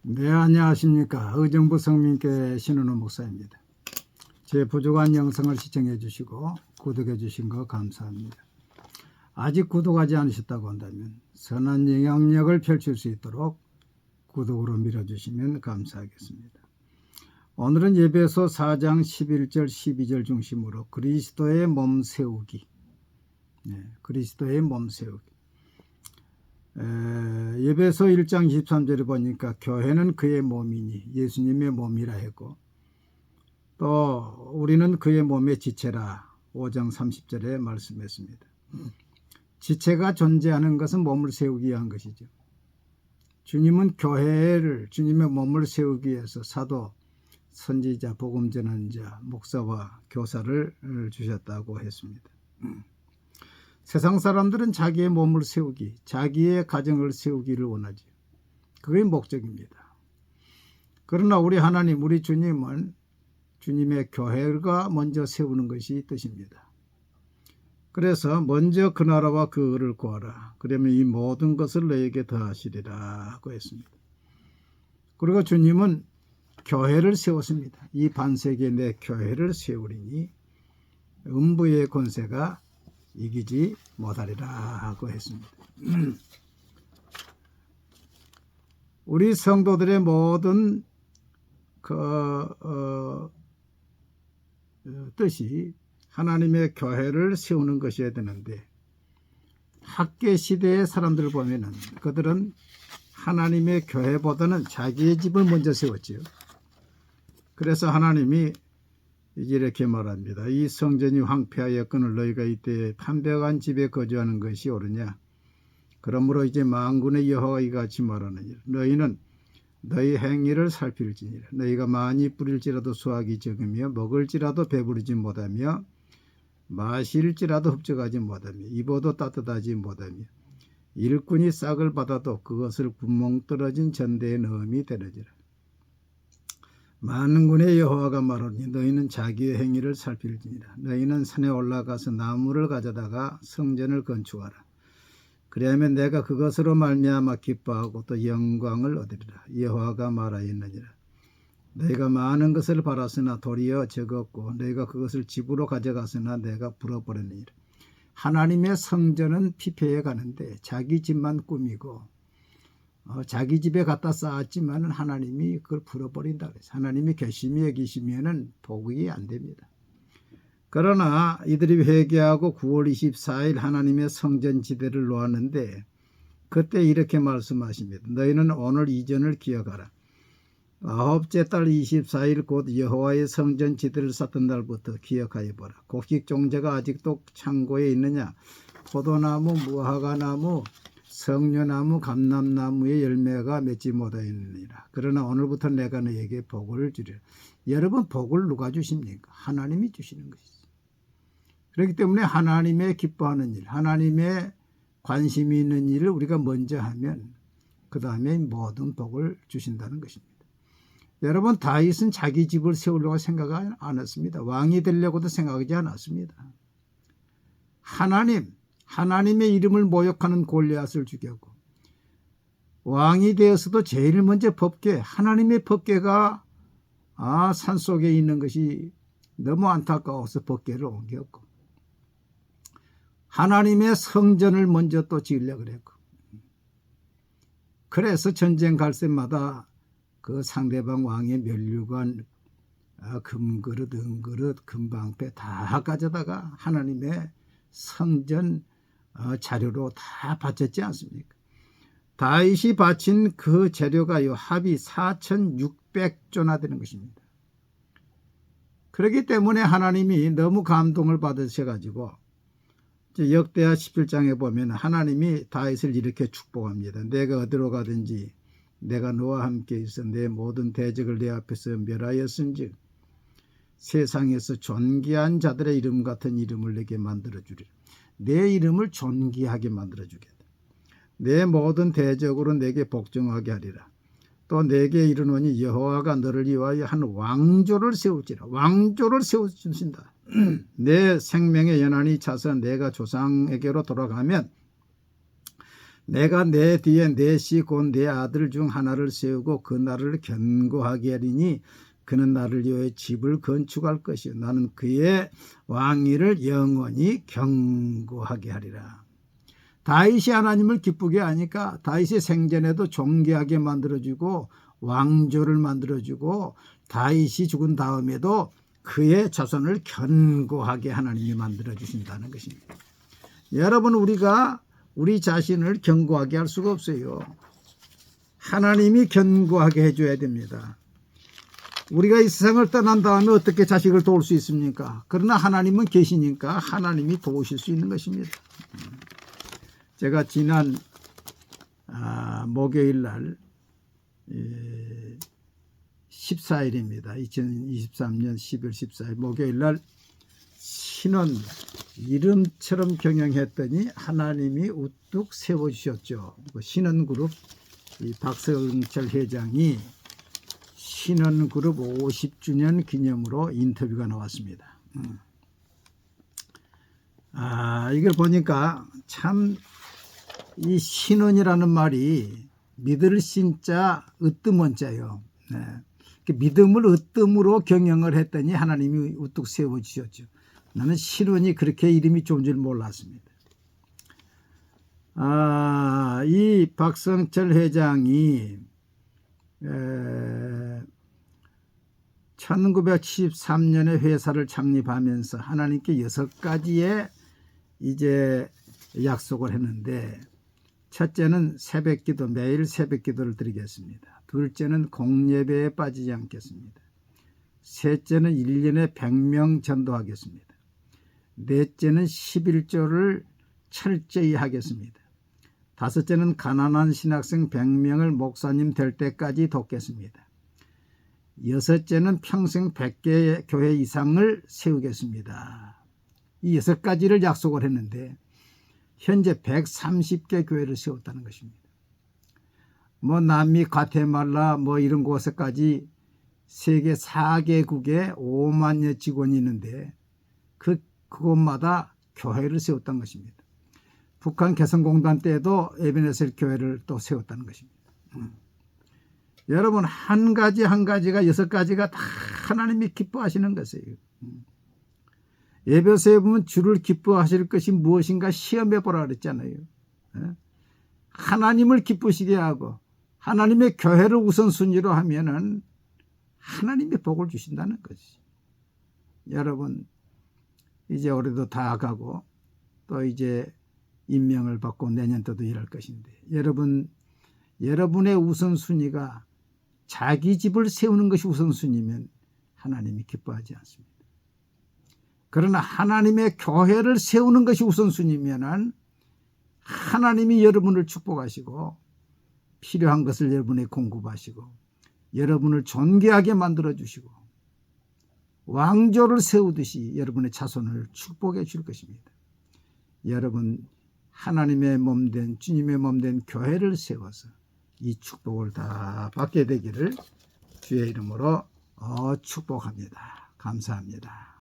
네, 안녕하십니까. 의정부 성민교회 신은호 목사입니다. 제 부족한 영상을 시청해 주시고 구독해 주신 거 감사합니다. 아직 구독하지 않으셨다고 한다면 선한 영향력을 펼칠 수 있도록 구독으로 밀어주시면 감사하겠습니다. 오늘은 예배소 4장 11절 12절 중심으로 그리스도의 몸 세우기, 그리스도의 몸 세우기. 예배소 1장 23절에 보니까 교회는 그의 몸이니 예수님의 몸이라 했고, 또 우리는 그의 몸의 지체라 5장 30절에 말씀했습니다. 지체가 존재하는 것은 몸을 세우기 위한 것이죠. 주님은 교회를, 주님의 몸을 세우기 위해서 사도, 선지자, 복음 전환자, 목사와 교사를 주셨다고 했습니다. 세상 사람들은 자기의 몸을 세우기, 자기의 가정을 세우기를 원하지. 그게 목적입니다. 그러나 우리 하나님, 우리 주님은 주님의 교회가 먼저 세우는 것이 뜻입니다. 그래서 먼저 그 나라와 그 의를 구하라. 그러면 이 모든 것을 너에게 더하시리라 고 했습니다. 그리고 주님은 교회를 세웠습니다. 이 반세기에 내 교회를 세우리니 음부의 권세가 이기지 못하리라 하고 했습니다. 우리 성도들의 모든 뜻이 하나님의 교회를 세우는 것이어야 되는데, 학계 시대의 사람들을 보면은 그들은 하나님의 교회보다는 자기의 집을 먼저 세웠지요. 그래서 하나님이 이렇게 말합니다. 이 성전이 황폐하였거늘 너희가 이때 판벽한 집에 거주하는 것이 옳으냐. 그러므로 이제 만군의 여호와가 이같이 말하느니라. 너희는 너희 행위를 살필지니라. 너희가 많이 뿌릴지라도 수확이 적으며 먹을지라도 배부르지 못하며 마실지라도 흡족하지 못하며 입어도 따뜻하지 못하며 일꾼이 싹을 받아도 그것을 구멍 떨어진 전대에 넣음이 되느니라. 만군의 여호와가 말하니 너희는 자기의 행위를 살필지니라. 너희는 산에 올라가서 나무를 가져다가 성전을 건축하라. 그리하면 내가 그것으로 말미암아 기뻐하고 또 영광을 얻으리라. 여호와가 말하였느니라. 너희가 많은 것을 바랐으나 도리어 적었고 너희가 그것을 집으로 가져갔으나 내가 불어버렸느니라. 하나님의 성전은 피폐해 가는데 자기 집만 꾸미고 자기 집에 갖다 쌓았지만 하나님이 그걸 풀어버린다 그래서 하나님이 괘씸히 여기시면은 복이 안 됩니다. 그러나 이들이 회개하고 9월 24일 하나님의 성전 지대를 놓았는데 그때 이렇게 말씀하십니다. 너희는 오늘 이전을 기억하라. 9째 달 24일 곧 여호와의 성전 지대를 쌓던 날부터 기억하여 보라. 곡식 종자가 아직도 창고에 있느냐. 포도나무, 무화과나무, 성녀나무, 감람나무의 열매가 맺지 못하였느니라. 그러나 오늘부터 내가 너에게 복을 주리라. 여러분, 복을 누가 주십니까? 하나님이 주시는 것이죠. 그렇기 때문에 하나님의 기뻐하는 일, 하나님의 관심이 있는 일을 우리가 먼저 하면 그 다음에 모든 복을 주신다는 것입니다. 여러분, 다윗은 자기 집을 세우려고 생각 안 했습니다. 왕이 되려고도 생각하지 않았습니다. 하나님의 이름을 모욕하는 골리앗을 죽였고 왕이 되어서도 제일 먼저 법궤, 하나님의 법궤가 산속에 있는 것이 너무 안타까워서 법궤를 옮겼고 하나님의 성전을 먼저 또 지으려고 그랬고 그래서 전쟁 갈 때마다 그 상대방 왕의 면류관, 금그릇, 은그릇, 금방패 다 가져다가 하나님의 성전 자료로 다 바쳤지 않습니까? 다윗이 바친 그 재료가요 합이 4,600조나 되는 것입니다. 그렇기 때문에 하나님이 너무 감동을 받으셔가지고 역대하 17장에 보면 하나님이 다윗을 이렇게 축복합니다. 내가 어디로 가든지 내가 너와 함께 있어 내 모든 대적을 내 앞에서 멸하였은즉 세상에서 존귀한 자들의 이름 같은 이름을 내게 만들어주리라. 내 이름을 존귀하게 만들어주겠다. 내 모든 대적으로 내게 복종하게 하리라. 또 내게 이르노니 여호와가 너를 위하여 한 왕조를 세울지라. 왕조를 세워주신다. 내 생명의 연한이 차서 내가 조상에게로 돌아가면 내가 내 뒤에 내 씨 곧 내 아들 중 하나를 세우고 그 나라를 견고하게 하리니 그는 나를 위하여 집을 건축할 것이요 나는 그의 왕위를 영원히 견고하게 하리라. 다윗이 하나님을 기쁘게 하니까 다윗의 생전에도 존귀하게 만들어주고 왕조를 만들어주고 다윗이 죽은 다음에도 그의 자손을 견고하게 하나님이 만들어주신다는 것입니다. 여러분, 우리가 우리 자신을 견고하게 할 수가 없어요. 하나님이 견고하게 해줘야 됩니다. 우리가 이 세상을 떠난 다음에 어떻게 자식을 도울 수 있습니까? 그러나 하나님은 계시니까 하나님이 도우실 수 있는 것입니다. 제가 지난 목요일 날 14일입니다. 2023년 10월 14일 목요일 날 신원 이름처럼 경영했더니 하나님이 우뚝 세워주셨죠. 신원그룹 박성철 회장이 신원그룹 50주년 기념으로 인터뷰가 나왔습니다. 이걸 보니까 참 이 신원이라는 말이 믿을 신자 으뜸원자예요. 믿음을 으뜸으로 경영을 했더니 하나님이 우뚝 세워주셨죠. 나는 신원이 그렇게 이름이 좋은 줄 몰랐습니다. 이 박성철 회장이 1973년에 회사를 창립하면서 하나님께 6가지의 이제 약속을 했는데, 첫째는 새벽기도, 매일 새벽기도를 드리겠습니다. 둘째는 공예배에 빠지지 않겠습니다. 셋째는 1년에 100명 전도하겠습니다. 넷째는 11조를 철저히 하겠습니다. 다섯째는 가난한 신학생 100명을 목사님 될 때까지 돕겠습니다. 여섯째는 평생 100개의 교회 이상을 세우겠습니다. 이 6가지를 약속을 했는데 현재 130개 교회를 세웠다는 것입니다. 남미, 과테말라 이런 곳에까지 세계 4개국에 5만여 직원이 있는데 그곳마다 교회를 세웠다는 것입니다. 북한 개성공단 때도 에베네셀 교회를 또 세웠다는 것입니다. 여러분, 한 가지 한 가지가 6가지가 다 하나님이 기뻐하시는 것이에요. 에베소에 보면 주를 기뻐하실 것이 무엇인가 시험해 보라 그랬잖아요. 하나님을 기쁘시게 하고 하나님의 교회를 우선순위로 하면은 하나님이 복을 주신다는 거지. 여러분, 이제 올해도 다 가고 또 이제 임명을 받고 내년도도 일할 것인데, 여러분의 우선순위가 자기 집을 세우는 것이 우선순위면 하나님이 기뻐하지 않습니다. 그러나 하나님의 교회를 세우는 것이 우선순위면 하나님이 여러분을 축복하시고 필요한 것을 여러분에 공급하시고 여러분을 존귀하게 만들어주시고 왕조를 세우듯이 여러분의 자손을 축복해 줄 것입니다. 여러분, 하나님의 몸된 주님의 몸된 교회를 세워서 이 축복을 다 받게 되기를 주의 이름으로 축복합니다. 감사합니다.